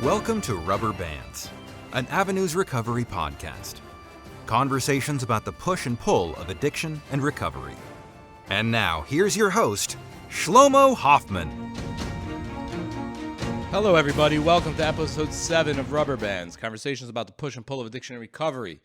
Welcome to Rubber Bands, an Avenues Recovery podcast. Conversations about the push and pull of addiction and recovery. And now, here's your host, Shlomo Hoffman. Hello, everybody. Welcome to episode 7 of Rubber Bands, conversations about the push and pull of addiction and recovery.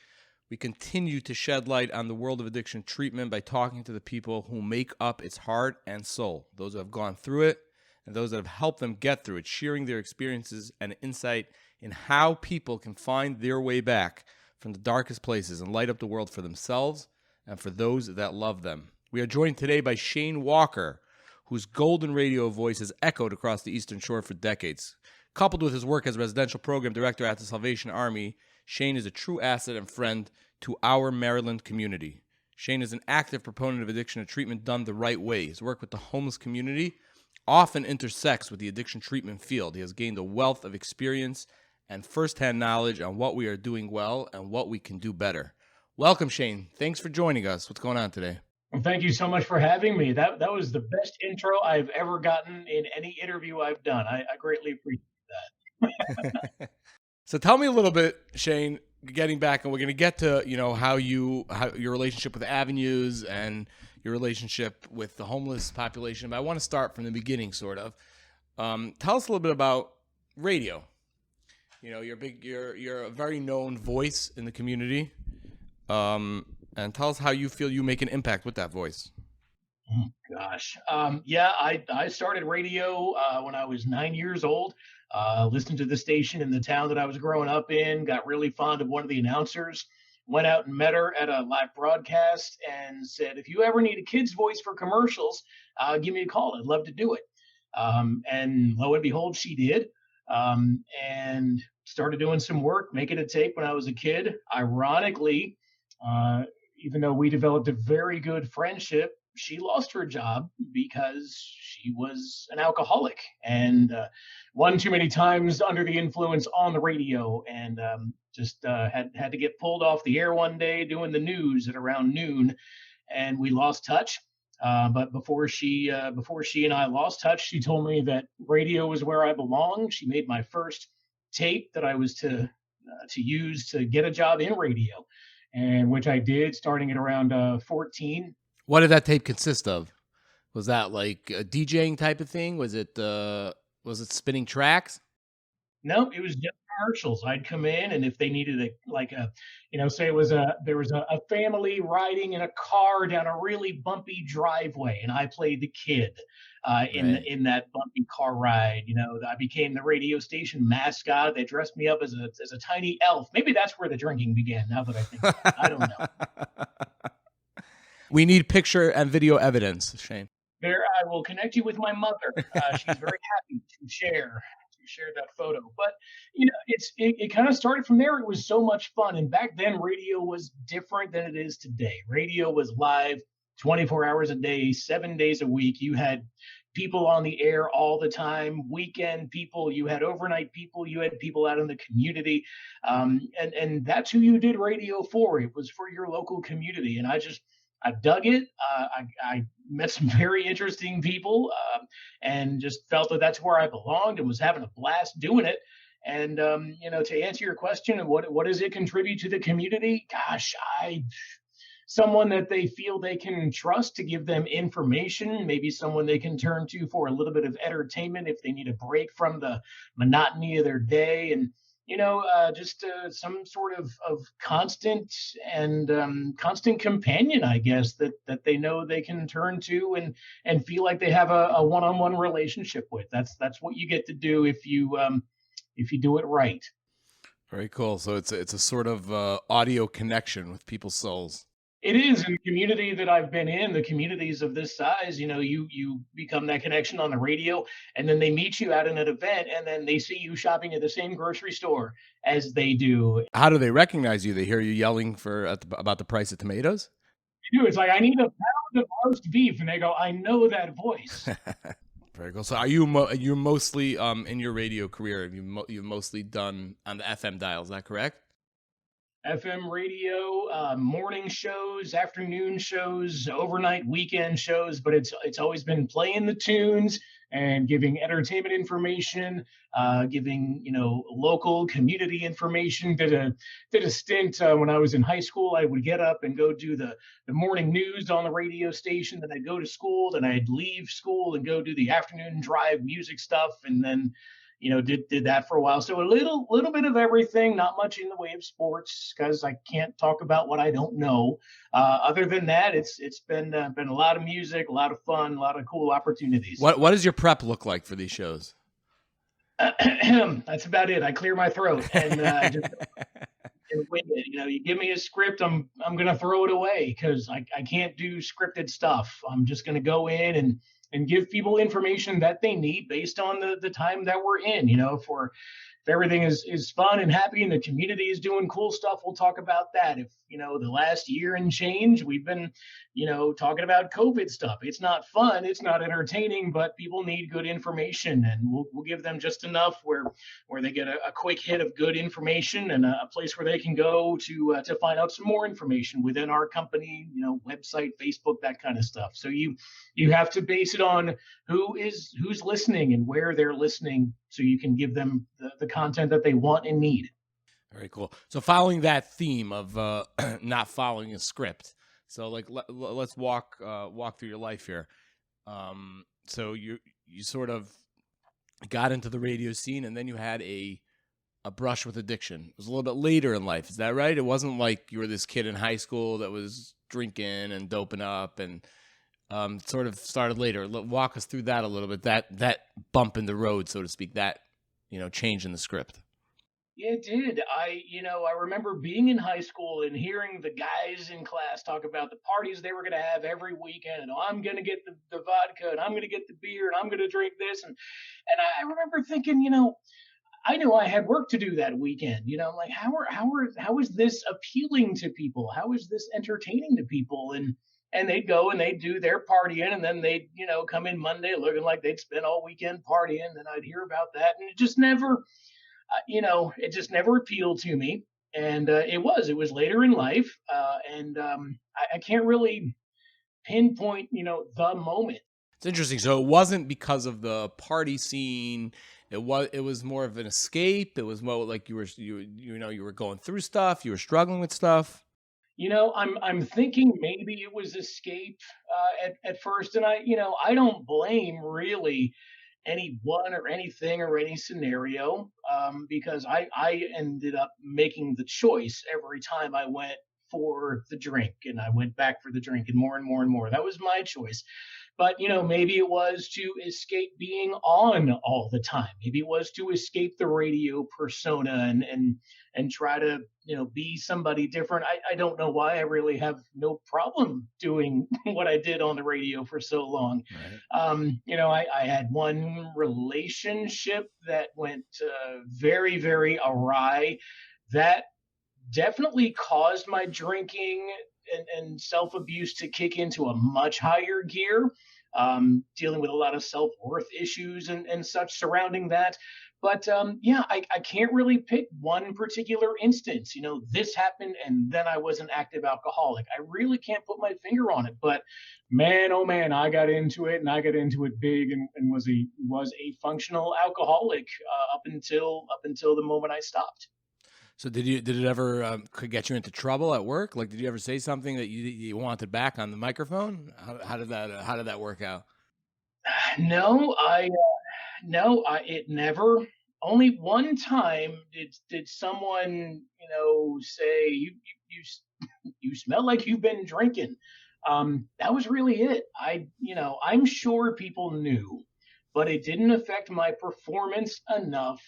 We continue to shed light on the world of addiction treatment by talking to the people who make up its heart and soul, those who have gone through it and those that have helped them get through it, sharing their experiences and insight in how people can find their way back from the darkest places and light up the world for themselves and for those that love them. We are joined today by Shane Walker, whose golden radio voice has echoed across the Eastern Shore for decades. Coupled with his work as residential program director at the Salvation Army, Shane is a true asset and friend to our Maryland community. Shane is an active proponent of addiction and treatment done the right way. His work with the homeless community often intersects with the addiction treatment field. He has gained a wealth of experience and firsthand knowledge on what we are doing well and what we can do better. Welcome, Shane. Thanks for joining us. What's going on today? Well, thank you so much for having me. That was the best intro I've ever gotten in any interview I've done. I greatly appreciate that. So tell me a little bit, Shane, getting back, and we're going to get to, how your relationship with Avenues and your relationship with the homeless population. But I want to start from the beginning, sort of. Tell us a little bit about radio. You're a very known voice in the community. And tell us how you feel you make an impact with that voice. Oh, gosh. I started radio when I was 9 years old. Listened to the station in the town that I was growing up in, got really fond of one of the announcers, went out and met her at a live broadcast and said, if you ever need a kid's voice for commercials, give me a call. I'd love to do it. And lo and behold, she did. And started doing some work, making a tape when I was a kid. Ironically, even though we developed a very good friendship, she lost her job because she was an alcoholic and one too many times under the influence on the radio, and had to get pulled off the air one day doing the news at around noon, and we lost touch. But before she and I lost touch, she told me that radio was where I belong. She made my first tape that I was to use to get a job in radio, and which I did starting at around 14. What did that tape consist of? Was that like a DJing type of thing? Was it spinning tracks? No, it was just commercials. I'd come in, and if they needed say there was a family riding in a car down a really bumpy driveway, and I played the kid in that bumpy car ride. I became the radio station mascot. They dressed me up as a tiny elf. Maybe that's where the drinking began. Now that I think about it. I don't know. We need picture and video evidence, Shane. There, I will connect you with my mother. She's very happy to share that photo. But it kind of started from there. It was so much fun, and back then radio was different than it is today. Radio was live 24 hours a day, 7 days a week. You had people on the air all the time, weekend people, you had overnight people, you had people out in the community, and that's who you did radio for. It was for your local community, and I dug it. I met some very interesting people and just felt that that's where I belonged and was having a blast doing it. And, to answer your question, what does it contribute to the community? Gosh, someone that they feel they can trust to give them information, maybe someone they can turn to for a little bit of entertainment if they need a break from the monotony of their day. And some sort of constant and constant companion, I guess, that they know they can turn to and feel like they have a one-on-one relationship with. That's what you get to do if you do it right. Very cool. So it's a sort of audio connection with people's souls. It is. In the community that I've been in, the communities of this size, you become that connection on the radio, and then they meet you at an event, and then they see you shopping at the same grocery store as they do. How do they recognize you? They hear you yelling about the price of tomatoes? They do. It's like, I need a pound of roast beef, and they go, I know that voice. Very cool. So are you mostly in your radio career, you've mostly done on the FM dial, is that correct? FM radio, morning shows, afternoon shows, overnight weekend shows, but it's always been playing the tunes and giving entertainment information, giving local community information. Did a stint when I was in high school. I would get up and go do the morning news on the radio station. Then I'd go to school. Then I'd leave school and go do the afternoon drive music stuff, and then did that for a while. So a little bit of everything, not much in the way of sports because I can't talk about what I don't know. Other than that, it's been a lot of music, a lot of fun, a lot of cool opportunities. What does your prep look like for these shows? That's about it. I clear my throat and just wing it. You give me a script, I'm gonna throw it away because I can't do scripted stuff. I'm just gonna go in and give people information that they need based on the time that we're in. If everything is fun and happy and the community is doing cool stuff, we'll talk about that. If the last year and change, we've been talking about COVID stuff. It's not fun, it's not entertaining, but people need good information, and we'll give them just enough where they get a quick hit of good information and a place where they can go to find out some more information within our company, website, Facebook, that kind of stuff. So you have to base it on who's listening and where they're listening, so you can give them the content that they want and need. Very cool. So following that theme of not following a script, so like let's walk through your life here. So you sort of got into the radio scene, and then you had a brush with addiction. It was a little bit later in life. Is that right? It wasn't like you were this kid in high school that was drinking and doping up, and sort of started later. Walk us through that a little bit. That bump in the road, so to speak. That change in the script. Yeah, it did. I remember being in high school and hearing the guys in class talk about the parties they were going to have every weekend. And I'm going to get the vodka, and I'm going to get the beer, and I'm going to drink this. And I remember thinking, I knew I had work to do that weekend. I'm like, how is this appealing to people? How is this entertaining to people? And they'd go and they'd do their partying, and then they'd, come in Monday looking like they'd spent all weekend partying. And I'd hear about that, and it just never appealed to me. And it was later in life, and I can't really pinpoint, the moment. It's interesting. So it wasn't because of the party scene. It was more of an escape. It was more like you were going through stuff. You were struggling with stuff. I'm thinking maybe it was escape at first, and I don't blame really anyone or anything or any scenario, because I ended up making the choice every time I went for the drink, and I went back for the drink, and more and more and more. That was my choice. But maybe it was to escape being on all the time. Maybe it was to escape the radio persona and try to be somebody different. I don't know why. I really have no problem doing what I did on the radio for so long. Right. I had one relationship that went very, very awry. That definitely caused my drinking and self-abuse to kick into a much higher gear, dealing with a lot of self-worth issues and such surrounding that. But I can't really pick one particular instance. This happened, and then I was an active alcoholic. I really can't put my finger on it. But man, oh man, I got into it, and I got into it big, and was a functional alcoholic up until the moment I stopped. So did it ever could get you into trouble at work? Like, did you ever say something that you wanted back on the microphone? How did that work out? No, it never. Only one time did someone say you smell like you've been drinking. That was really it. I'm sure people knew, but it didn't affect my performance enough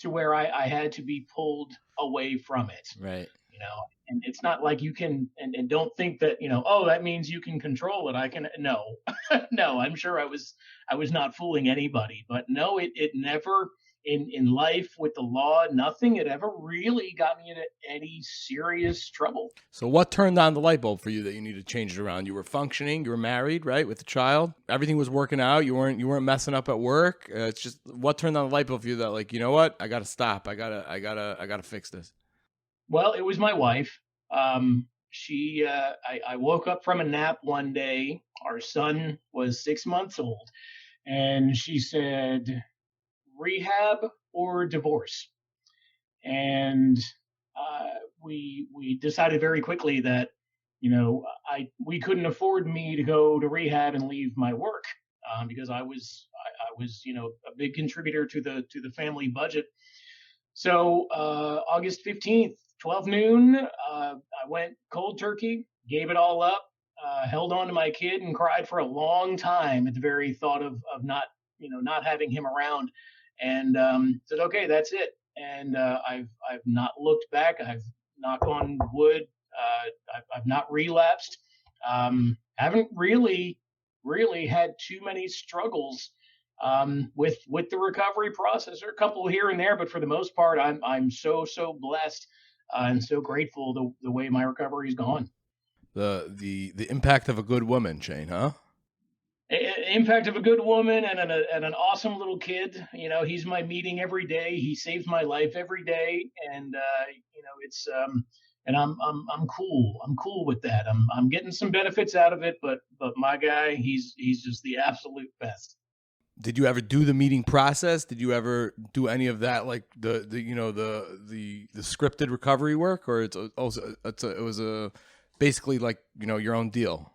to where I had to be pulled away from it. Right. And it's not like you can, and don't think that, that means you can control it. I can, no, no, I'm sure I was not fooling anybody, but no, it never in life with the law, nothing had ever really got me into any serious trouble. So what turned on the light bulb for you that you needed to change it around? You were functioning, you were married, right? With a child, everything was working out. You weren't messing up at work. It's just, what turned on the light bulb for you that, like, you know what? I got to stop. I gotta fix this. Well, it was my wife. I woke up from a nap one day. Our son was 6 months old. and she said, rehab or divorce. And we decided very quickly that we couldn't afford me to go to rehab and leave my work, because I was a big contributor to the family budget. So August 15th, 12 noon, I went cold turkey, gave it all up, held on to my kid, and cried for a long time at the very thought of not having him around, and said, okay, that's it. And I've not looked back. I've, knock on wood, I've not relapsed. Haven't really had too many struggles with the recovery process. There are a couple here and there, but for the most part, I'm so blessed and so grateful the way my recovery's gone. The impact of a good woman, Shane, huh? Impact of a good woman and an awesome little kid. He's my meeting every day. He saves my life every day, and it's and I'm cool. I'm cool with that. I'm getting some benefits out of it, but my guy, he's just the absolute best. Did you ever do the meeting process? Did you ever do any of that, like the scripted recovery work, or it was basically like your own deal?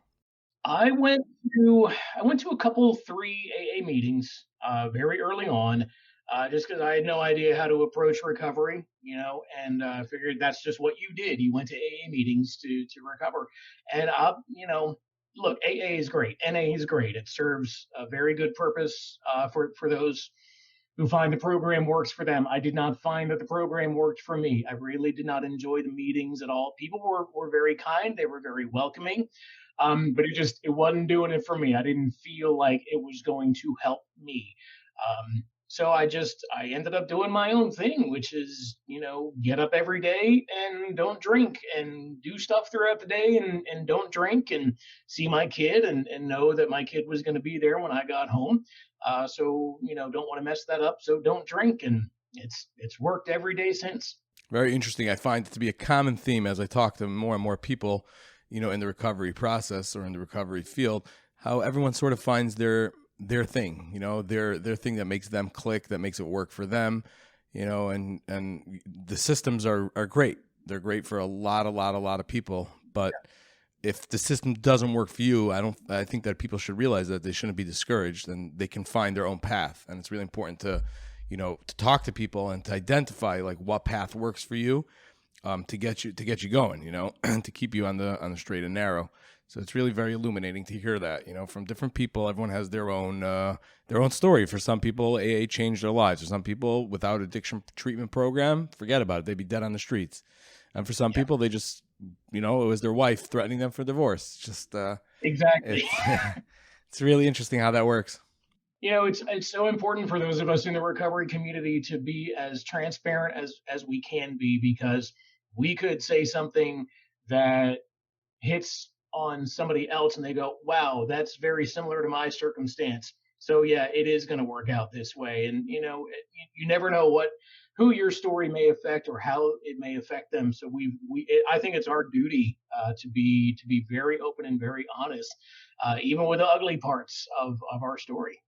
I went to a couple 3 AA meetings very early on, just because I had no idea how to approach recovery, and figured that's just what you did. You went to AA meetings to recover, and look, AA is great, NA is great. It serves a very good purpose for those who find the program works for them. I did not find that the program worked for me. I really did not enjoy the meetings at all. People were very kind. They were very welcoming. But it wasn't doing it for me. I didn't feel like it was going to help me. So I ended up doing my own thing, which is, get up every day and don't drink, and do stuff throughout the day and don't drink, and see my kid and know that my kid was going to be there when I got home. So, don't want to mess that up. So don't drink. And it's worked every day since. Very interesting. I find it to be a common theme as I talk to more and more people, in the recovery process or in the recovery field, how everyone sort of finds their thing, their thing that makes them click, that makes it work for them, and the systems are great. They're great for a lot of people, but if the system doesn't work for you, I think that people should realize that they shouldn't be discouraged, and they can find their own path. And it's really important to talk to people and to identify like what path works for you, to get you going, and to keep you on the straight and narrow. So it's really very illuminating to hear that, from different people. Everyone has their own story. For some people, AA changed their lives. For some people, without addiction treatment program, forget about it. They'd be dead on the streets. And for some people, they just, it was their wife threatening them for divorce. Just exactly. It's really interesting how that works. It's so important for those of us in the recovery community to be as transparent as we can be, because we could say something that hits on somebody else and they go, wow, that's very similar to my circumstance. So yeah, it is going to work out this way. And, you never know who your story may affect or how it may affect them. So I think it's our duty to be very open and very honest, even with the ugly parts of our story.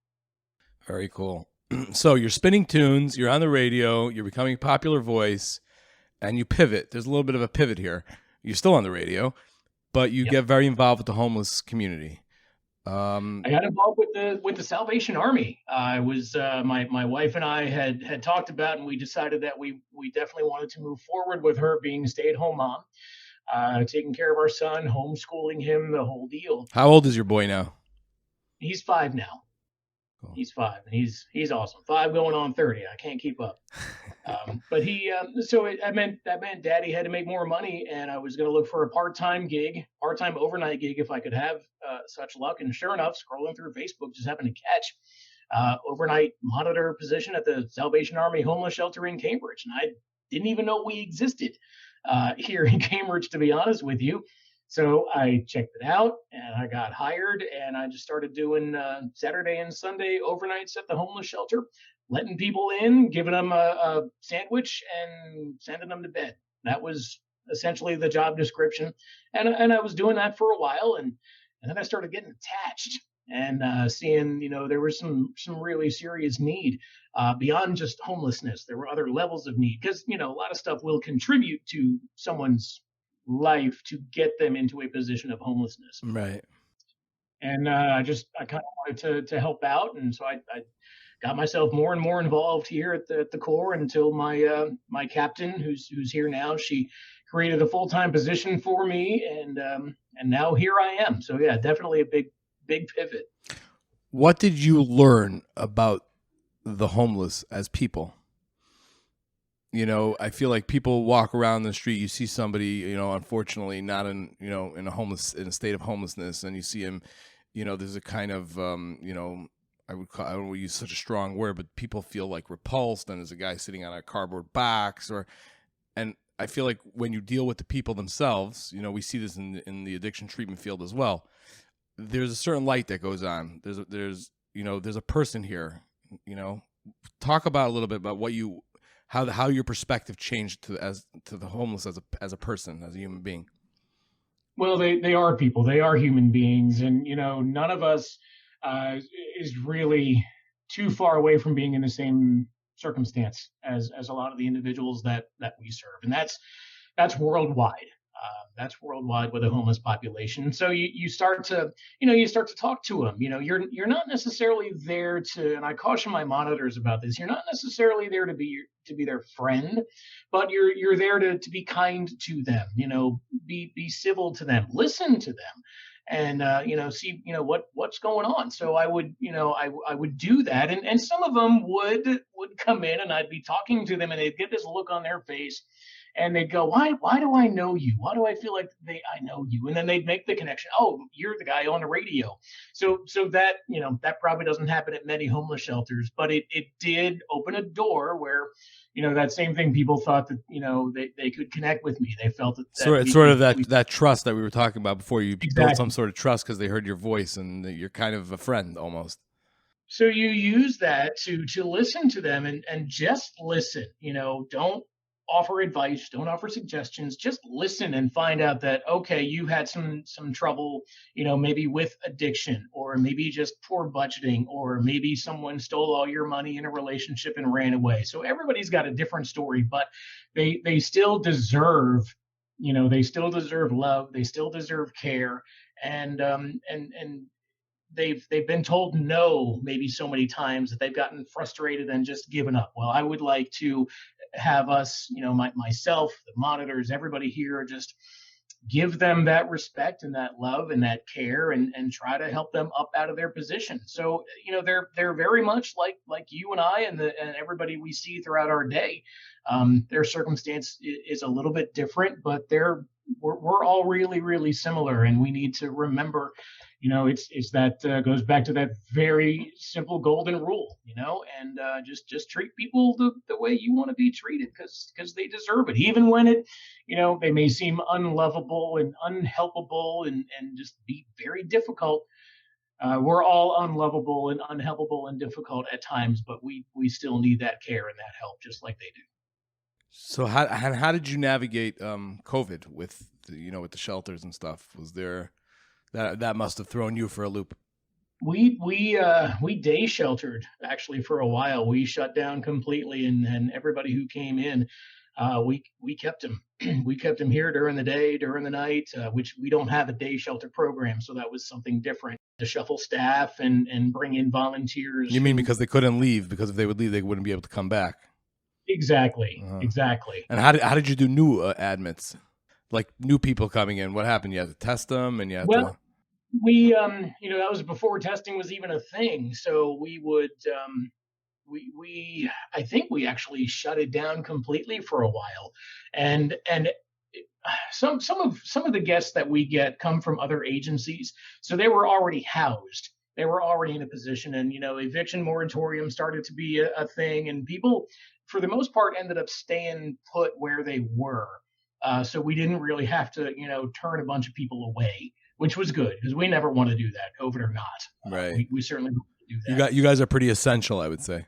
Very cool. So you're spinning tunes, you're on the radio, you're becoming a popular voice, and you pivot. There's a little bit of a pivot here. You're still on the radio, but you get very involved with the homeless community. I got involved with the Salvation Army. I was my wife and I had talked about, and we decided that we definitely wanted to move forward with her being a stay-at-home mom, taking care of our son, homeschooling him, the whole deal. How old is your boy now? He's 5 now. Cool. He's 5. He's awesome. 5 going on 30. I can't keep up. But that meant Daddy had to make more money, and I was going to look for a part-time overnight gig if I could have such luck. And sure enough, scrolling through Facebook, just happened to catch overnight monitor position at the Salvation Army homeless shelter in Cambridge, and I didn't even know we existed here in Cambridge, to be honest with you. So I checked it out, and I got hired, and I just started doing Saturday and Sunday overnights at the homeless shelter, letting people in, giving them a sandwich, and sending them to bed. That was essentially the job description. And I was doing that for a while, and then I started getting attached. and seeing, there was some really serious need beyond just homelessness. There were other levels of need because, a lot of stuff will contribute to someone's life to get them into a position of homelessness. Right. And I kind of wanted to help out, and so I got myself more and more involved here at the Corps until my captain, who's here now, she created a full-time position for me, and now here I am. So yeah, definitely a big pivot. What did you learn about the homeless as people? I feel like people walk around the street, you see somebody, unfortunately not in a state of homelessness, and you see him, there's a kind of, I don't want to use such a strong word, but people feel like repulsed, and there's a guy sitting on a cardboard box, and I feel like when you deal with the people themselves, we see this in the addiction treatment field as well. There's a certain light that goes on. There's a person here. Talk about a little bit about how your perspective changed to the homeless as a person, as a human being. Well, they are people. They are human beings, and none of us is really too far away from being in the same circumstance as a lot of the individuals that we serve, and that's worldwide. That's worldwide with a homeless population. So you start to talk to them. You're not necessarily there to, and I caution my monitors about this. You're not necessarily there to be their friend, but you're there to be kind to them. Be civil to them, listen to them, and see what's going on. So I would I would do that, and some of them would come in, and I'd be talking to them, and they'd get this look on their face. And they'd go, why do I know you? Why do I feel like I know you? And then they'd make the connection. Oh, you're the guy on the radio. So that, that probably doesn't happen at many homeless shelters, but it did open a door where, that same thing, people thought that, they could connect with me. They felt that that trust that we were talking about before. You Exactly. built some sort of trust because they heard your voice and you're kind of a friend almost. So you use that to listen to them and just listen, don't offer advice, don't offer suggestions, just listen and find out that, okay, you had some trouble, maybe with addiction, or maybe just poor budgeting, or maybe someone stole all your money in a relationship and ran away. So everybody's got a different story, but they still deserve, they still deserve love, they still deserve care, and they've been told no maybe so many times that they've gotten frustrated and just given up. Well, I would like to have us, myself, the monitors, everybody here, just give them that respect and that love and that care, and try to help them up out of their position. So they're very much like you and I and everybody we see throughout our day. Their circumstance is a little bit different, but we're all really, really similar, and we need to remember, it's that goes back to that very simple golden rule, and just treat people the way you want to be treated, because they deserve it, even when it, they may seem unlovable and unhelpable and just be very difficult. We're all unlovable and unhelpable and difficult at times, but we still need that care and that help just like they do. So how did you navigate COVID with with the shelters and stuff? Was there that must have thrown you for a loop? We day sheltered actually for a while. We shut down completely, and everybody who came in, we kept them. We kept them here during the day, during the night, which we don't have a day shelter program, so that was something different. To shuffle staff and bring in volunteers. You mean because they couldn't leave? Because if they would leave, they wouldn't be able to come back. Exactly. Exactly. And how did you do new admits, like new people coming in? What happened? You had to test them, and we that was before testing was even a thing. So we would I think we actually shut it down completely for a while, and some of the guests that we get come from other agencies, so they were already housed. They were already in a position, and eviction moratorium started to be a thing, and people, for the most part, ended up staying put where they were. So we didn't really have to, turn a bunch of people away, which was good, because we never want to do that, COVID or not. Right. We certainly don't want to do that. You guys are pretty essential, I would say.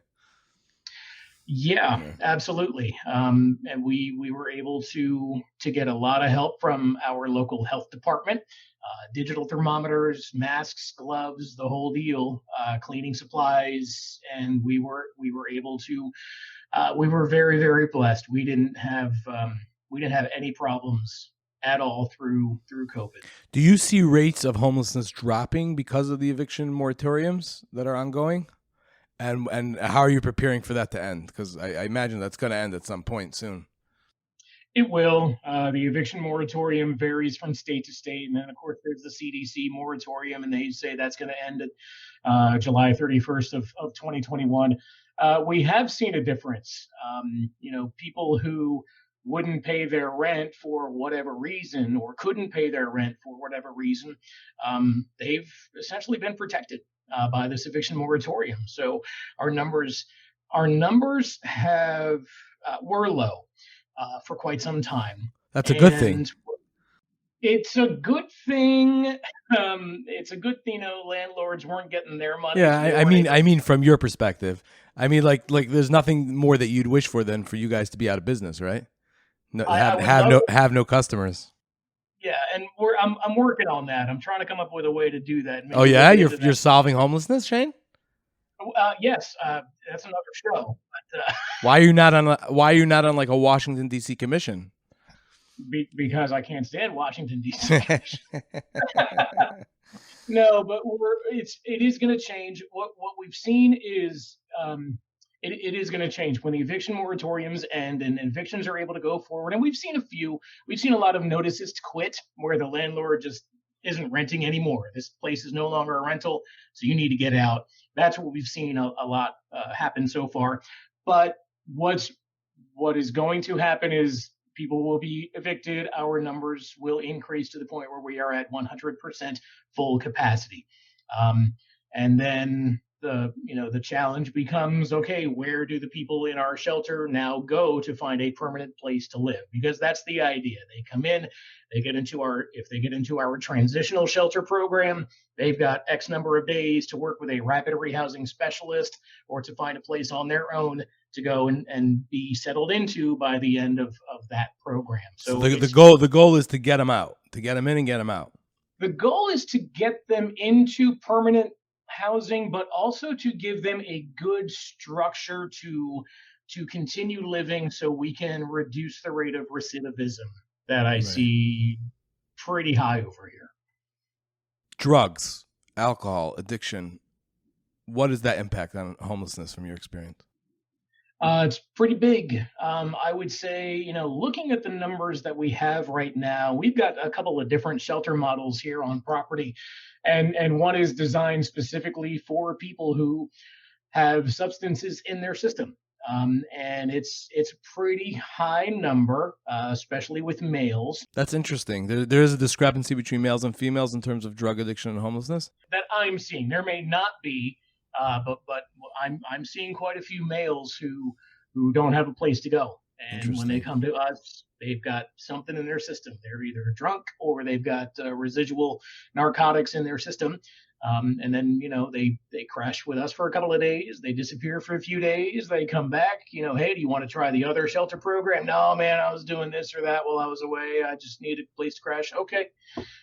Yeah, Yeah. absolutely. And we were able to get a lot of help from our local health department, digital thermometers, masks, gloves, the whole deal, cleaning supplies, and we were able to. We were very blessed. We didn't have any problems at all through COVID. Do you see rates of homelessness dropping because of the eviction moratoriums that are ongoing? And how are you preparing for that to end? Because I imagine that's going to end at some point soon. It will. The eviction moratorium varies from state to state, and then of course there's the CDC moratorium, and they say that's going to end at July 31st of 2021. We have seen a difference. People who wouldn't pay their rent for whatever reason, or couldn't pay their rent for whatever reason, they've essentially been protected by this eviction moratorium. So our numbers, our numbers have were low for quite some time. That's a good thing. And it's a good thing. It's a good thing, landlords weren't getting their money. Yeah, So they I weren't mean, able- I mean, from your perspective, I mean, like, there's nothing more that you'd wish for than for you guys to be out of business, right? No, I would have love- no customers. Yeah, and I'm working on that. I'm trying to come up with a way to do that. Maybe Oh yeah, we'll get you're into you're that. solving homelessness, Shane. Yes, that's another show. But, Why are you not on like a Washington D.C. commission? because I can't stand Washington D.C. No, but it is going to change. What we've seen is it is going to change when the eviction moratoriums end and evictions are able to go forward. And we've seen a lot of notices to quit where the landlord just isn't renting anymore. This place is no longer a rental, so you need to get out. That's what we've seen a lot happen so far. But what is going to happen is people will be evicted. Our numbers will increase to the point where we are at 100% full capacity. And then the challenge becomes, okay, where do the people in our shelter now go to find a permanent place to live? Because that's the idea. They come in, if they get into our transitional shelter program, they've got X number of days to work with a rapid rehousing specialist or to find a place on their own to go and be settled into by the end of that program. So the goal is to get them out, to get them in and get them out. The goal is to get them into permanent housing, but also to give them a good structure to continue living so we can reduce the rate of recidivism that I see pretty high over here. Drugs, alcohol, addiction. What is that impact on homelessness from your experience? It's pretty big. I would say, looking at the numbers that we have right now, we've got a couple of different shelter models here on property, and one is designed specifically for people who have substances in their system. And it's a pretty high number, especially with males. That's interesting. There is a discrepancy between males and females in terms of drug addiction and homelessness That I'm seeing. There may not be. But I'm seeing quite a few males who don't have a place to go, and when they come to us, they've got something in their system. They're either drunk or they've got residual narcotics in their system, and then they crash with us for a couple of days. They disappear for a few days. They come back. Hey, do you want to try the other shelter program? No, man, I was doing this or that while I was away. I just needed a place to crash. Okay,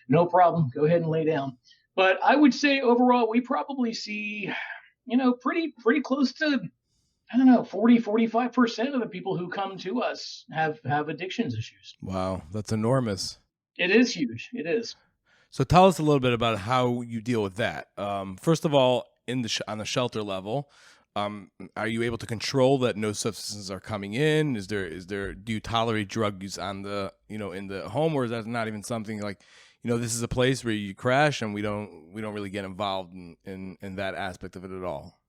no problem. Go ahead and lay down. But I would say overall, we probably see pretty close to, 40-45% of the people who come to us have addictions issues. Wow, that's enormous. It is huge. It is. So tell us a little bit about how you deal with that. First of all, on the shelter level, are you able to control that no substances are coming in? Do you tolerate drug use on the in the home, or is that not even something like, this is a place where you crash and we don't really get involved in that aspect of it at all?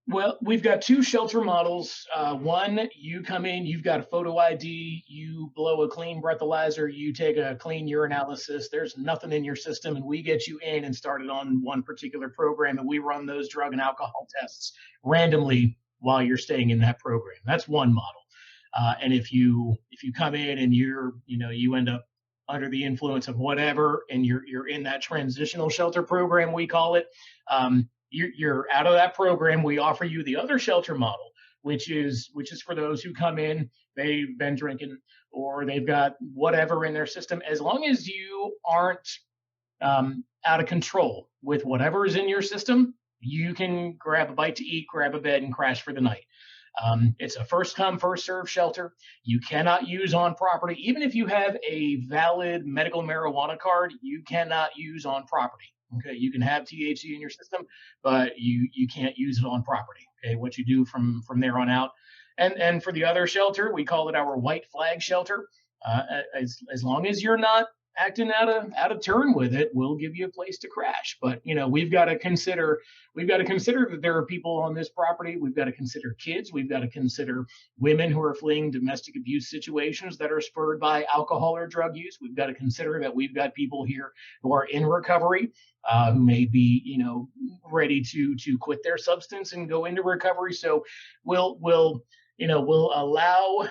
Well, we've got two shelter models. One, you come in, you've got a photo ID, you blow a clean breathalyzer, you take a clean urinalysis. There's nothing in your system, and we get you in and started on one particular program, and we run those drug and alcohol tests randomly while you're staying in that program. That's one model. And if you come in and you end up under the influence of whatever, and you're in that transitional shelter program, we call it, you're out of that program. We offer you the other shelter model which is for those who come in, they've been drinking or they've got whatever in their system. As long as you aren't out of control with whatever is in your system, you can grab a bite to eat, grab a bed, and crash for the night. It's a first come, first serve shelter. You cannot use on property. Even if you have a valid medical marijuana card, you cannot use on property. Okay, you can have THC in your system, but you can't use it on property. Okay, what you do from there on out. And for the other shelter, we call it our white flag shelter. As long as you're not acting out of turn with it, we'll give you a place to crash. But we've got to consider that there are people on this property. We've got to consider kids. We've got to consider women who are fleeing domestic abuse situations that are spurred by alcohol or drug use. We've got to consider that we've got people here who are in recovery, who may be ready to quit their substance and go into recovery. So we'll allow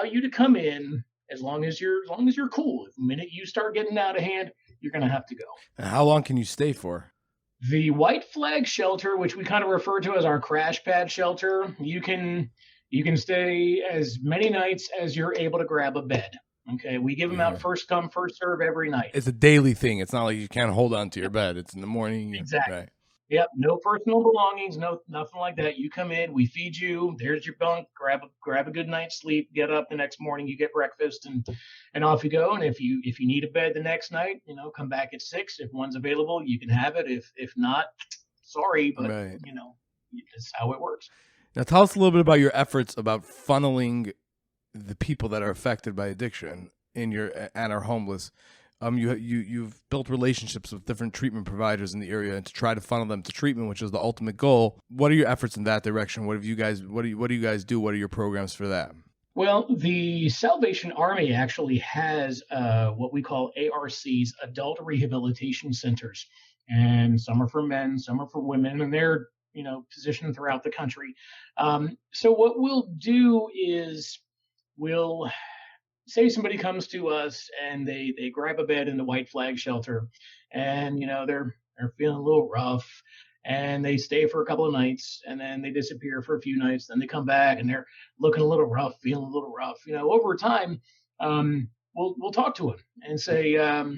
you to come in as long as you're cool. If the minute you start getting out of hand, you're going to have to go. And how long can you stay for? The white flag shelter, which we kind of refer to as our crash pad shelter, you can stay as many nights as you're able to grab a bed. Okay, we give them out first come, first serve every night. It's a daily thing. It's not like you can't hold on to your bed. It's in the morning. Exactly. Right. Yep, no personal belongings, nothing like that. You come in, we feed you. There's your bunk. Grab a good night's sleep. Get up the next morning. You get breakfast, and off you go. And if you need a bed the next night, come back at 6. If one's available, you can have it. If not, sorry, but right. That's how it works. Now, tell us a little bit about your efforts about funneling the people that are affected by addiction and are homeless. You've built relationships with different treatment providers in the area and to try to funnel them to treatment, which is the ultimate goal. What are your efforts in that direction? What do you guys do? What are your programs for that? Well, the Salvation Army actually has what we call ARCs, Adult Rehabilitation Centers, and some are for men, some are for women, and they're positioned throughout the country. So what we'll do is we'll say somebody comes to us and they grab a bed in the white flag shelter, and they're feeling a little rough, and they stay for a couple of nights, and then they disappear for a few nights, then they come back and they're looking a little rough, feeling a little rough. Over time, we'll talk to them and say, are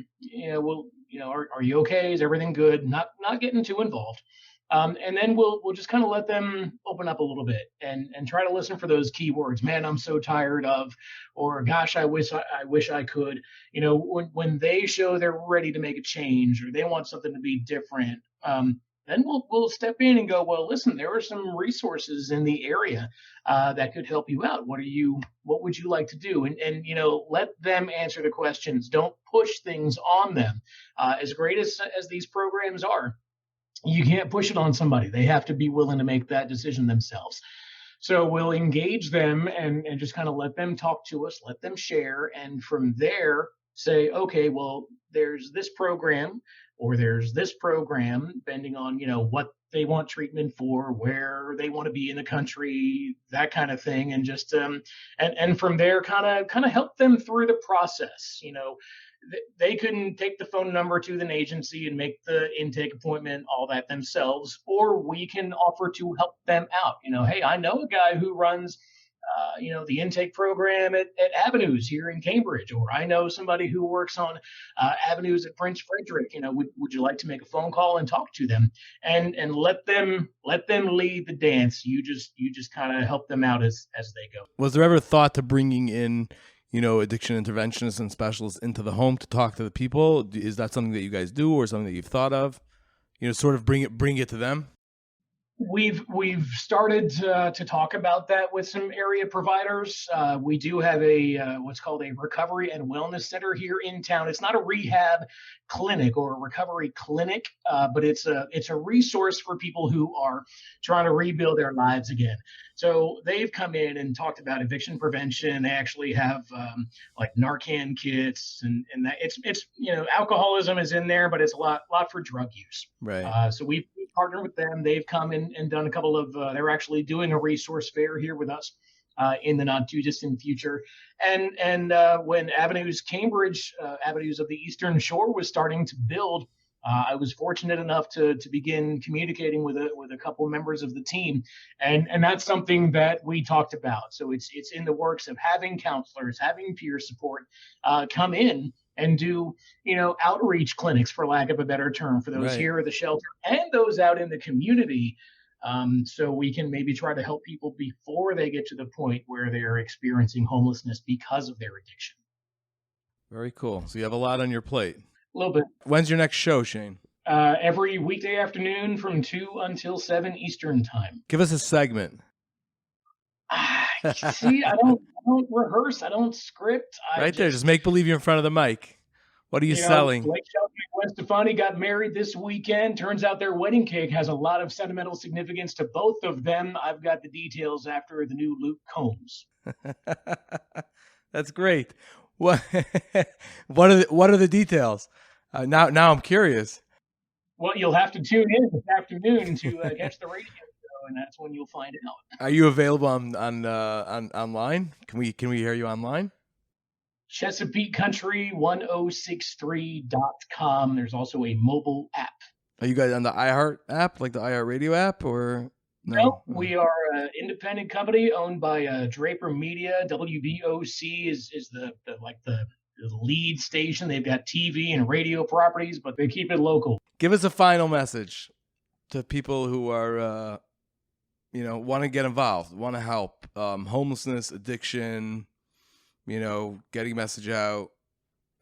you okay? Is everything good? Not getting too involved. And then we'll just kind of let them open up a little bit and try to listen for those key words. Man, I'm so tired of, or gosh, I wish I could. When they show they're ready to make a change or they want something to be different, then we'll step in and go, well, listen, there are some resources in the area that could help you out. What would you like to do? And let them answer the questions. Don't push things on them. As great as these programs are, you can't push it on somebody. They have to be willing to make that decision themselves. So we'll engage them and just kind of let them talk to us, let them share. And from there, say, okay, well, there's this program or there's this program, depending on, what they want treatment for, where they want to be in the country, that kind of thing. And just, and from there, kind of help them through the process. They couldn't take the phone number to an agency and make the intake appointment, all that themselves, or we can offer to help them out. Hey, I know a guy who runs, the intake program at Avenues here in Cambridge, or I know somebody who works on Avenues at Prince Frederick. Would you like to make a phone call and talk to them and let them lead the dance? You just kind of help them out as they go. Was there ever thought to bringing in addiction interventionists and specialists into the home to talk to the people? Is that something that you guys do or something that you've thought of? Sort of bring it to them? We've started to talk about that with some area providers. We do have a what's called a recovery and wellness center here in town. It's not a rehab clinic or a recovery clinic, but it's a resource for people who are trying to rebuild their lives again. So they've come in and talked about eviction prevention. They actually have like Narcan kits and that it's alcoholism is in there, but it's a lot for drug use. Right. So we've partnered with them. They've come in and done a couple of. They're actually doing a resource fair here with us in the not too distant future. And when Avenues Cambridge, Avenues of the Eastern Shore was starting to build, I was fortunate enough to begin communicating with a couple of members of the team, and that's something that we talked about. So it's in the works of having counselors, having peer support come in and do outreach clinics, for lack of a better term, for those Right. here at the shelter and those out in the community. So we can maybe try to help people before they get to the point where they're experiencing homelessness because of their addiction. Very cool. So you have a lot on your plate. A little bit. When's your next show, Shane? Every weekday afternoon from 2 until 7 Eastern time. Give us a segment. See, I don't rehearse. I don't script. Just make believe you're in front of the mic. What are you selling? Blake Shelton and Gwen Stefani got married this weekend. Turns out their wedding cake has a lot of sentimental significance to both of them. I've got the details after the new Luke Combs. That's great. What are the details? Now I'm curious. Well, you'll have to tune in this afternoon to catch the radio show, and that's when you'll find out. Are you available on online? Can we hear you online? Chesapeake Country 1063.com. There's also a mobile app. Are you guys on the iHeart app, like the iHeart Radio app, or no? We are an independent company owned by Draper Media. WBOC is the lead station. They've got TV and radio properties, but they keep it local. Give us a final message to people who are, want to get involved, want to help, homelessness, addiction, getting a message out,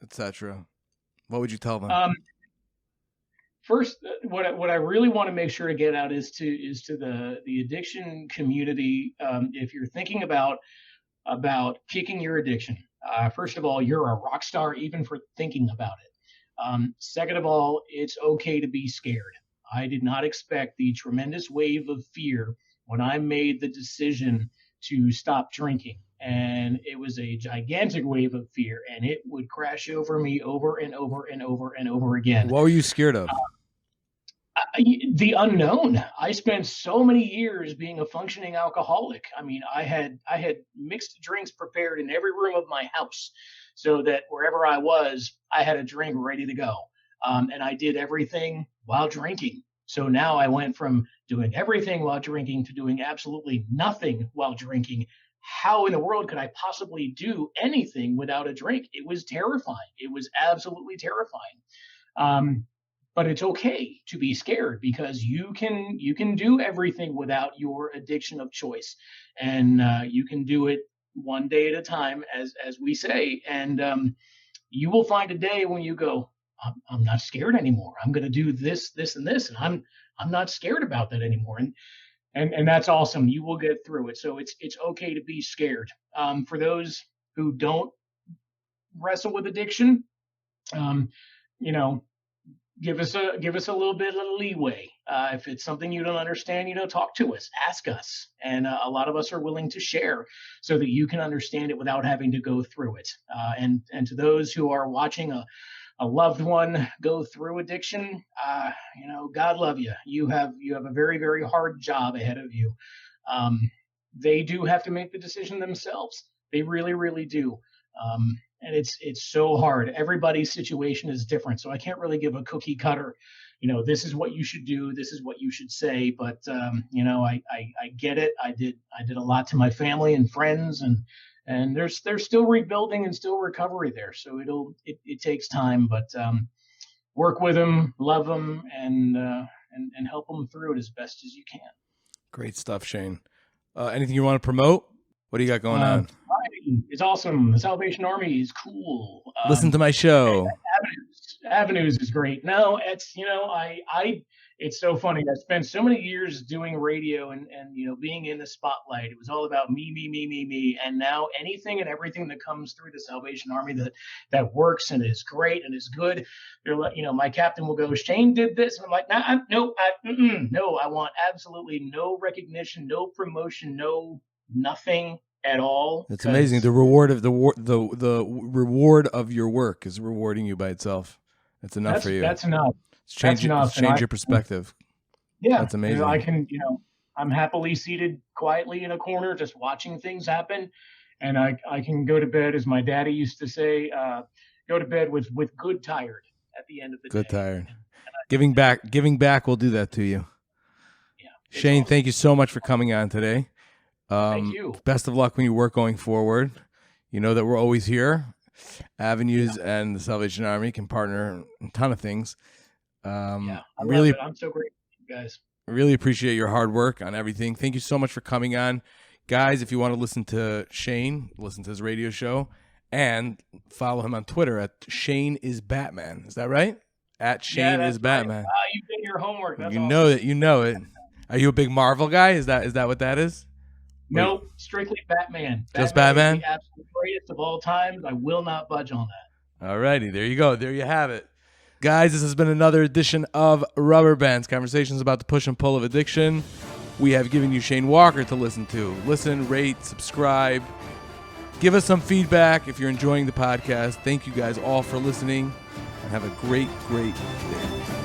etc. What would you tell them? First, what I really want to make sure to get out is to the addiction community. If you're thinking about kicking your addiction, first of all, you're a rock star even for thinking about it. Second of all, it's okay to be scared. I did not expect the tremendous wave of fear when I made the decision to stop drinking. And it was a gigantic wave of fear, and it would crash over me over and over and over and over again. What were you scared of? The unknown. I spent so many years being a functioning alcoholic. I mean, I had mixed drinks prepared in every room of my house, so that wherever I was, I had a drink ready to go. And I did everything while drinking. So now I went from doing everything while drinking to doing absolutely nothing while drinking. How in the world could I possibly do anything without a drink? It was terrifying. It was absolutely terrifying. But it's okay to be scared, because you can do everything without your addiction of choice, and you can do it one day at a time, as we say. And you will find a day when you go, I'm not scared anymore. I'm going to do this, this, and this, and I'm not scared about that anymore. And that's awesome. You will get through it. So it's okay to be scared. For those who don't wrestle with addiction, give us a little bit of leeway. If it's something you don't understand, talk to us, ask us. And a lot of us are willing to share so that you can understand it without having to go through it. And to those who are watching a loved one go through addiction, God love you. You have a very, very hard job ahead of you. They do have to make the decision themselves. They really, really do. And it's so hard. Everybody's situation is different. So I can't really give a cookie cutter, this is what you should do, this is what you should say. But I get it. I did a lot to my family and friends, and there's still rebuilding and still recovery there. So it takes time, but work with them, love them, and help them through it as best as you can. Great stuff, Shane. Anything you want to promote? What do you got going on? It's awesome. The Salvation Army is cool. Listen to my show. Avenues is great. No, it's it's so funny. I spent so many years doing radio and being in the spotlight. It was all about me. And now anything and everything that comes through the Salvation Army that works and is great and is good, they're like, my captain will go, Shane did this, and I'm like, no, I want absolutely no recognition, no promotion, no nothing at all. It's amazing. The reward of the reward of your work is rewarding you by itself. It's enough for you. That's enough. Change your perspective. Yeah, that's amazing. I can, I'm happily seated quietly in a corner, just watching things happen, and I can go to bed, as my daddy used to say, go to bed with good tired at the end of the day. Good tired. And Giving back will do that to you. Yeah, Shane, awesome. thank you so much for coming on today. Thank you. Best of luck when you work going forward. You know that we're always here. Avenues and the Salvation Army can partner in a ton of things. I really, love it. I'm so grateful for you guys. Really appreciate your hard work on everything. Thank you so much for coming on. Guys, if you want to listen to Shane, listen to his radio show, and follow him on Twitter at Shane is Batman. Is that right? At Shane is Batman. Right. You did your homework. That's you awesome. know that. You know it. Are you a big Marvel guy? Is that what that is? Nope, strictly Batman. Just Batman? Is the absolute greatest of all times. I will not budge on that. All righty, there you go. There you have it. Guys, this has been another edition of Rubber Bands, conversations about the push and pull of addiction. We have given you Shane Walker to listen to. Listen, rate, subscribe. Give us some feedback if you're enjoying the podcast. Thank you guys all for listening, and have a great, great day.